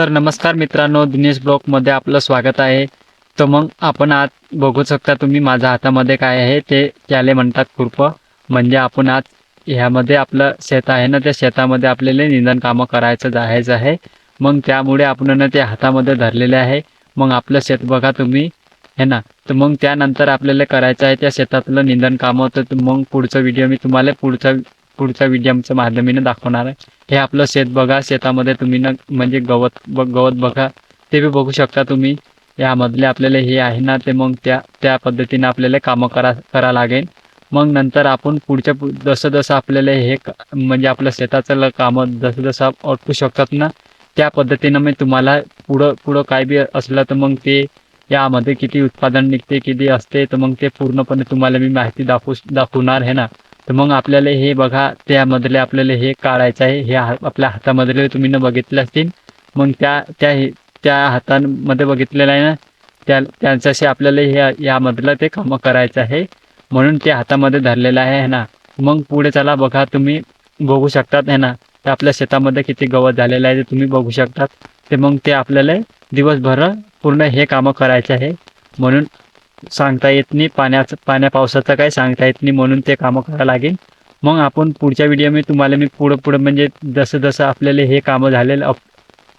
तर नमस्कार मित्रांनो, दिनेश ब्लॉगमध्ये आपलं स्वागत आहे. तर मग आपण आज बघू शकता तुम्ही माझ्या हातामध्ये काय आहे ते त्याले म्हणतात खुरपं. म्हणजे आपण आज ह्यामध्ये आपलं शेत आहे ना, त्या शेतामध्ये आपल्याला निंदण कामं जायचं आहे. मग त्यामुळे आपण ना ते हातामध्ये धरलेले आहे. मग आपलं शेत बघा तुम्ही है ना. तर मग त्यानंतर आपल्याला करायचं आहे त्या शेतातलं निंदण कामं. तर मग पुढचा व्हिडिओ मी तुम्हाला पुढच्या व्हिडिओच्या माध्यमाने दाखवणार आहे. हे आपलं शेत बघा, शेतामध्ये तुम्ही ना म्हणजे गवत बघा, ते बी बघू शकता तुम्ही. यामधले आपल्याला हे आहे ना, ते मग त्या पद्धतीने आपल्याला कामं करा लागेल. मग नंतर आपण जसं जसं आपल्याला म्हणजे आपलं शेताचं कामं जसं जसं आटपू शकतात ना, त्या पद्धतीनं मी तुम्हाला पुढं काय बी असलं तर मग ते यामध्ये किती उत्पादन निघते, किती असते, तर मग ते पूर्णपणे तुम्हाला मी माहिती दाखवणार आहे ना. तर मग आपल्याला हे बघा, त्यामधले आपल्याला हे काढायचं आहे. हे आपल्या हातामधले तुम्ही न बघितले असतील. मग त्या हातांमध्ये बघितलेलं आहे ना, त्यांच्याशी आपल्याला यामधलं ते कामं करायचं आहे. म्हणून ते हातामध्ये धरलेलं आहे ना. मग पुढे चला बघा, तुम्ही बघू शकतात आहे ना, ते आपल्या शेतामध्ये किती गवत झालेलं आहे ते तुम्ही बघू शकतात. ते मग ते आपल्याला दिवसभर पूर्ण हे कामं करायचे आहे. म्हणून सांगता येत नाही, पाण्या पावसाचं काही सांगता येत नाही, म्हणून ते कामं करावं लागेल. मग आपण पुढच्या व्हिडिओ तुम्हाला मी पुढं म्हणजे जसं जसं आपल्याला हे कामं झालेलं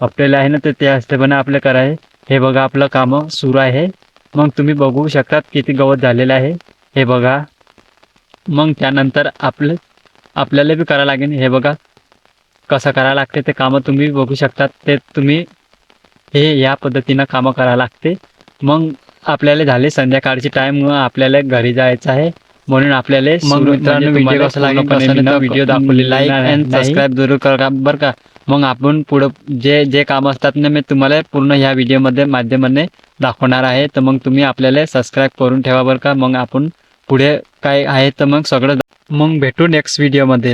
आपल्याला आहे ना, तर त्या हिशोबाने आपलं करायचं. हे बघा, आपलं कामं सुरू आहे. मग तुम्ही बघू शकतात किती गवत झालेलं आहे, हे बघा. मग त्यानंतर आपल्याला बी करावं लागेल. हे बघा कसं करावं लागते ते कामं तुम्ही बघू शकतात. ते तुम्ही या पद्धतीनं कामं करावं लागते. मग आपल्याला झाले संध्याकाळची टाईम, आपल्याला घरी जायचं आहे. म्हणून आपल्याला मित्रांनो व्हिडिओ कसा लागेल व्हिडिओ दाखवलेला, लाईक अँड सबस्क्राईब जरूर करा बरं का. मग आपण पुढं जे काम असतात ना, मी तुम्हाला पूर्ण ह्या व्हिडिओमध्ये माध्यमाने दाखवणार आहे. तर मग तुम्ही आपल्याला सबस्क्राईब करून ठेवा बरं का. मग आपण पुढे काय आहे तर मग सगळं मग भेटू नेक्स्ट व्हिडिओमध्ये.